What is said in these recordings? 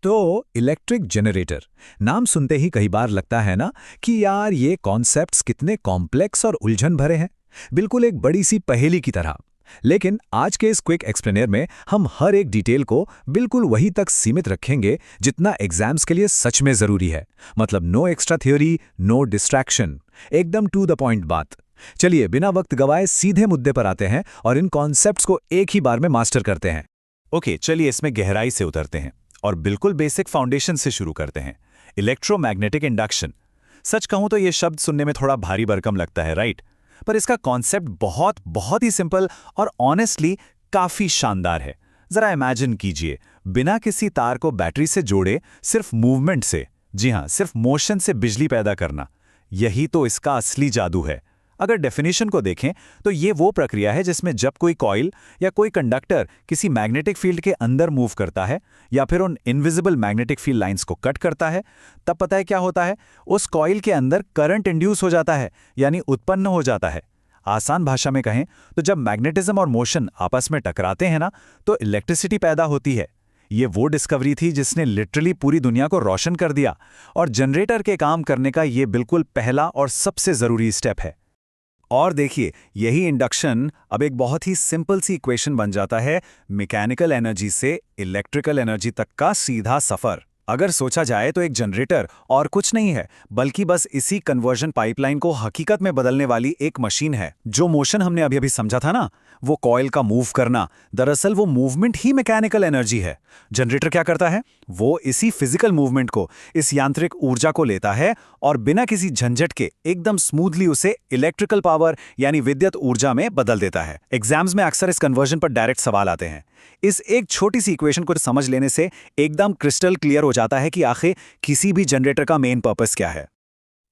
तो electric generator नाम सुनते ही कई बार लगता है ना कि यार ये कॉन्सेप्ट्स कितने कॉम्प्लेक्स और उलझन भरे हैं। बिल्कुल एक बड़ी सी पहेली की तरह। लेकिन आज के इस क्विक एक्सप्लेनर में हम हर एक डिटेल को बिल्कुल वही तक सीमित रखेंगे जितना एग्जाम्स के लिए सच में जरूरी है। मतलब no extra theory, no distraction, एकदम टू द पॉइंट बात। चलिए बिना वक्त गवाए सीधे मुद्दे पर आते हैं और इन कॉन्सेप्ट्स को एक ही बार में मास्टर करते हैं। ओके, चलिए इसमें गहराई से उतरते हैं और बिल्कुल बेसिक फाउंडेशन से शुरू करते हैं। Electromagnetic induction. सच कहूं तो ये शब्द सुनने में थोड़ा भारी भरकम लगता है, राइट? पर इसका कॉन्सेप्ट बहुत बहुत ही सिंपल और ऑनेस्टली काफी शानदार है। जरा इमेजिन कीजिए, बिना किसी तार को बैटरी से जोड़े सिर्फ मूवमेंट से, जी हां, सिर्फ मोशन से बिजली पैदा करना। यही तो इसका असली जादू है। अगर डेफिनेशन को देखें तो ये वो प्रक्रिया है जिसमें जब कोई कॉइल या कोई कंडक्टर किसी मैग्नेटिक फील्ड के अंदर मूव करता है या फिर उन इनविजिबल मैग्नेटिक फील्ड लाइंस को कट करता है, तब पता है क्या होता है? उस कॉइल के अंदर करंट इंड्यूस हो जाता है, यानी उत्पन्न हो जाता है। आसान भाषा में कहें तो जब मैग्नेटिज्म और मोशन आपस में टकराते हैं ना, तो इलेक्ट्रिसिटी पैदा होती है। ये वो डिस्कवरी थी जिसने लिटरली पूरी दुनिया को रोशन कर दिया, और जनरेटर के काम करने का ये बिल्कुल पहला और सबसे जरूरी स्टेप है। और देखिए, यही इंडक्शन अब एक बहुत ही सिंपल सी इक्वेशन बन जाता है। मैकेनिकल एनर्जी से इलेक्ट्रिकल एनर्जी तक का सीधा सफर। अगर सोचा जाए तो एक जनरेटर और कुछ नहीं है, बल्कि बस इसी कन्वर्जन पाइपलाइन को हकीकत में बदलने वाली एक मशीन है। जो मोशन हमने अभी अभी समझा था ना, वो कॉइल का मूव करना, दरअसल वो मूवमेंट ही मैकेनिकल एनर्जी है। जनरेटर क्या करता है? वो इसी फिजिकल मूवमेंट को, इस यांत्रिक ऊर्जा को लेता है और बिना किसी झंझट के एकदम स्मूथली उसे इलेक्ट्रिकल पावर यानी विद्युत ऊर्जा में बदल देता है। एग्जाम्स में अक्सर इस कन्वर्जन पर डायरेक्ट सवाल आते हैं। इस एक छोटी सी इक्वेशन को समझ लेने से एकदम क्रिस्टल क्लियर हो जाता है कि आखिर किसी भी जनरेटर का मेन पर्पस क्या है।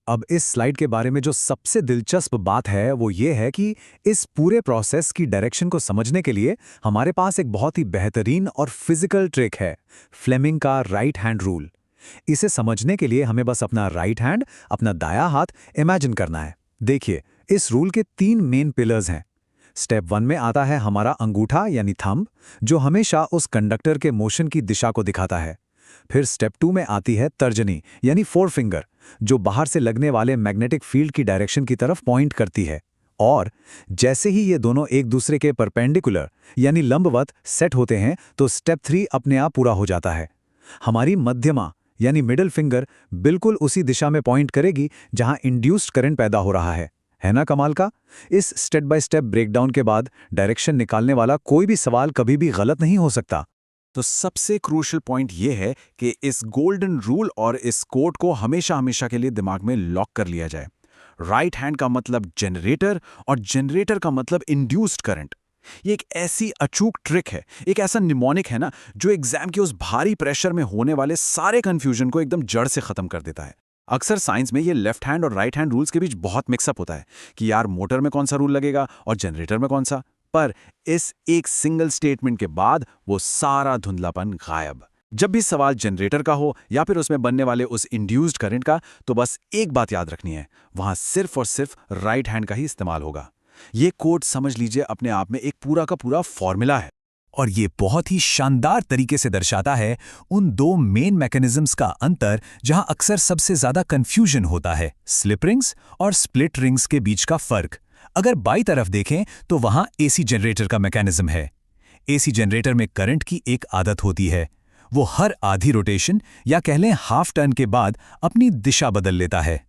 अब इस स्लाइड के बारे में जो सबसे दिलचस्प बात है वो ये है कि इस पूरे प्रोसेस की डायरेक्शन को समझने के लिए हमारे पास एक बहुत ही बेहतरीन और फिजिकल ट्रिक है, फ्लेमिंग का राइट हैंड रूल। इसे समझने के लिए हमें बस अपना राइट हैंड, अपना दायां हाथ इमेजिन करना है। देखिए, इस रूल के 3 मेन पिलर्स हैं। स्टेप 1 में आता है हमारा अंगूठा यानी थंब, जो हमेशा उस कंडक्टर के मोशन की दिशा को दिखाता है। फिर स्टेप 2 में आती है तर्जनी यानी 4 फिंगर, जो बाहर से लगने वाले मैग्नेटिक फील्ड की डायरेक्शन की तरफ पॉइंट करती है। और जैसे ही ये दोनों एक दूसरे के परपेंडिकुलर यानी लंबवत सेट होते हैं, तो स्टेप 3 अपने आप पूरा हो जाता है। हमारी मध्यमा यानी मिडिल फिंगर बिल्कुल उसी दिशा में पॉइंट करेगी जहां इंड्यूस्ड करंट पैदा हो रहा है ना कमाल का? इस स्टेप बाय स्टेप ब्रेकडाउन के बाद डायरेक्शन निकालने वाला कोई भी सवाल कभी भी गलत नहीं हो सकता। तो सबसे क्रूशियल पॉइंट ये है कि इस गोल्डन रूल और इस कोड को हमेशा हमेशा के लिए दिमाग में लॉक कर लिया जाए। राइट हैंड का मतलब जनरेटर और जनरेटर का मतलब इंड्यूस्ड करंट। ये एक ऐसी अचूक ट्रिक है, एक ऐसा निमोनिक है ना, जो एग्जाम के उस भारी प्रेशर में होने वाले सारे कंफ्यूजन को एकदम जड़ से खत्म कर देता है। अक्सर साइंस में ये लेफ्ट हैंड और राइट हैंड रूल्स के बीच बहुत मिक्सअप होता है कि यार मोटर में कौन सा रूल लगेगा और जनरेटर में कौन सा। पर इस एक सिंगल स्टेटमेंट के बाद वो सारा धुंधलापन गायब। जब भी सवाल जनरेटर का हो या फिर उसमें बनने वाले उस इंड्यूस्ड करंट का, तो बस एक बात याद रखनी है, वहां सिर्फ और सिर्फ राइट हैंड का ही इस्तेमाल होगा। ये कोड समझ लीजिए अपने आप में एक पूरा का पूरा फॉर्मूला है। और ये बहुत ही शानदार तरीके से दर्शाता है उन 2 मेन मैकेनिज्म्स का अंतर जहां अक्सर सबसे ज्यादा कंफ्यूजन होता है, स्लिप रिंग्स और स्प्लिट रिंग्स के बीच का फर्क। अगर बाई तरफ देखें तो वहां एसी जनरेटर का मैकेनिज्म है। एसी जनरेटर में करंट की एक आदत होती है, वो हर आधी रोटेशन या कह लें हाफ टर्न के बाद अपनी दिशा बदल लेता है।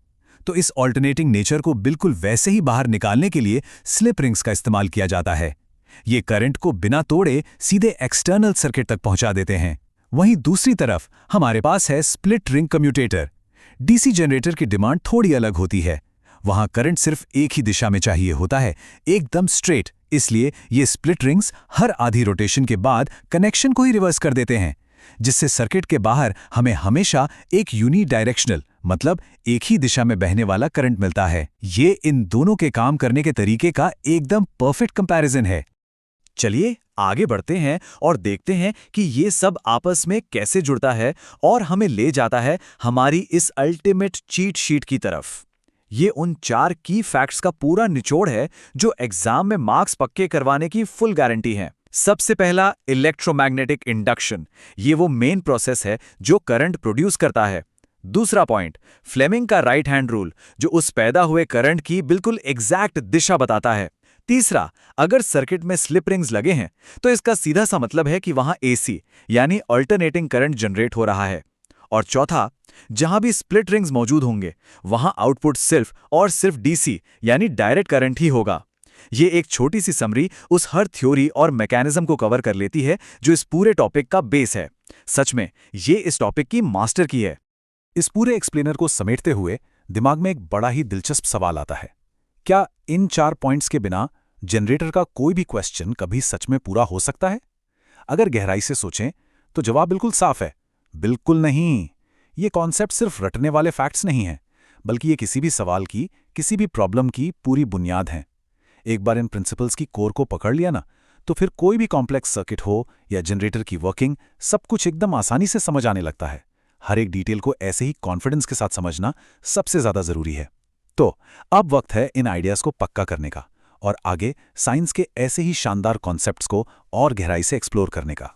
तो इस ऑल्टरनेटिंग नेचर को बिल्कुल वैसे ही बाहर निकालने के लिए स्लिप रिंग्स का इस्तेमाल किया जाता है। ये करंट को बिना तोड़े सीधे एक्सटर्नल सर्किट तक पहुंचा देते हैं। वहीं दूसरी तरफ हमारे पास है split ring commutator. DC generator की डिमांड थोड़ी अलग होती है। वहां करंट सिर्फ एक ही दिशा में चाहिए होता है, एकदम स्ट्रेट। इसलिए ये स्प्लिट रिंग्स हर आधी रोटेशन के बाद कनेक्शन को ही रिवर्स कर देते हैं, जिससे सर्किट के बाहर हमें हमेशा एक यूनिडायरेक्शनल मतलब एक ही दिशा में बहने वाला करंट मिलता है। ये इन दोनों के काम करने के तरीके का एकदम परफेक्ट कंपैरिजन है। चलिए आगे बढ़ते हैं और देखते हैं कि ये सब आपस में कैसे जुड़ता है और हमें ले जाता है हमारी इस अल्टीमेट चीट शीट की तरफ। ये उन 4 की फैक्ट्स का पूरा निचोड़ है जो एग्जाम में मार्क्स पक्के करवाने की फुल गारंटी है। सबसे पहला इलेक्ट्रोमैग्नेटिक इंडक्शन, ये वो मेन प्रोसेस है जो करंट प्रोड्यूस करता है। दूसरा पॉइंट, फ्लेमिंग का राइट हैंड रूल, जो उस पैदा हुए करंट की बिल्कुल एग्जैक्ट दिशा बताता है। तीसरा, अगर सर्किट में स्लिप रिंग्स लगे हैं तो इसका सीधा सा मतलब है कि वहां एसी यानी अल्टरनेटिंग करंट जनरेट हो रहा है। और चौथा, जहां भी स्प्लिट रिंग्स मौजूद होंगे वहां आउटपुट सिर्फ और सिर्फ डीसी यानी डायरेक्ट करंट ही होगा। ये एक छोटी सी समरी उस हर थ्योरी और मैकेनिज्म को कवर कर लेती है जो इस पूरे टॉपिक का बेस है। सच में ये इस टॉपिक की मास्टर की है। इस पूरे एक्सप्लेनर को समेटते हुए दिमाग में एक बड़ा ही दिलचस्प सवाल आता है, क्या इन 4 पॉइंट्स के बिना जनरेटर का कोई भी क्वेश्चन कभी सच में पूरा हो सकता है? अगर गहराई से सोचें तो जवाब बिल्कुल साफ है, बिल्कुल नहीं। ये कॉन्सेप्ट सिर्फ रटने वाले फैक्ट्स नहीं हैं, बल्कि ये किसी भी सवाल की, किसी भी प्रॉब्लम की पूरी बुनियाद हैं। एक बार इन प्रिंसिपल्स की कोर को पकड़ लिया ना, तो फिर कोई भी कॉम्प्लेक्स सर्किट हो या जनरेटर की वर्किंग, सब कुछ एकदम आसानी से समझ आने लगता है। हर एक डिटेल को ऐसे ही कॉन्फिडेंस के साथ समझना सबसे ज्यादा जरूरी है। तो अब वक्त है इन आइडियाज को पक्का करने का और आगे साइंस के ऐसे ही शानदार कॉन्सेप्ट्स को और गहराई से एक्सप्लोर करने का।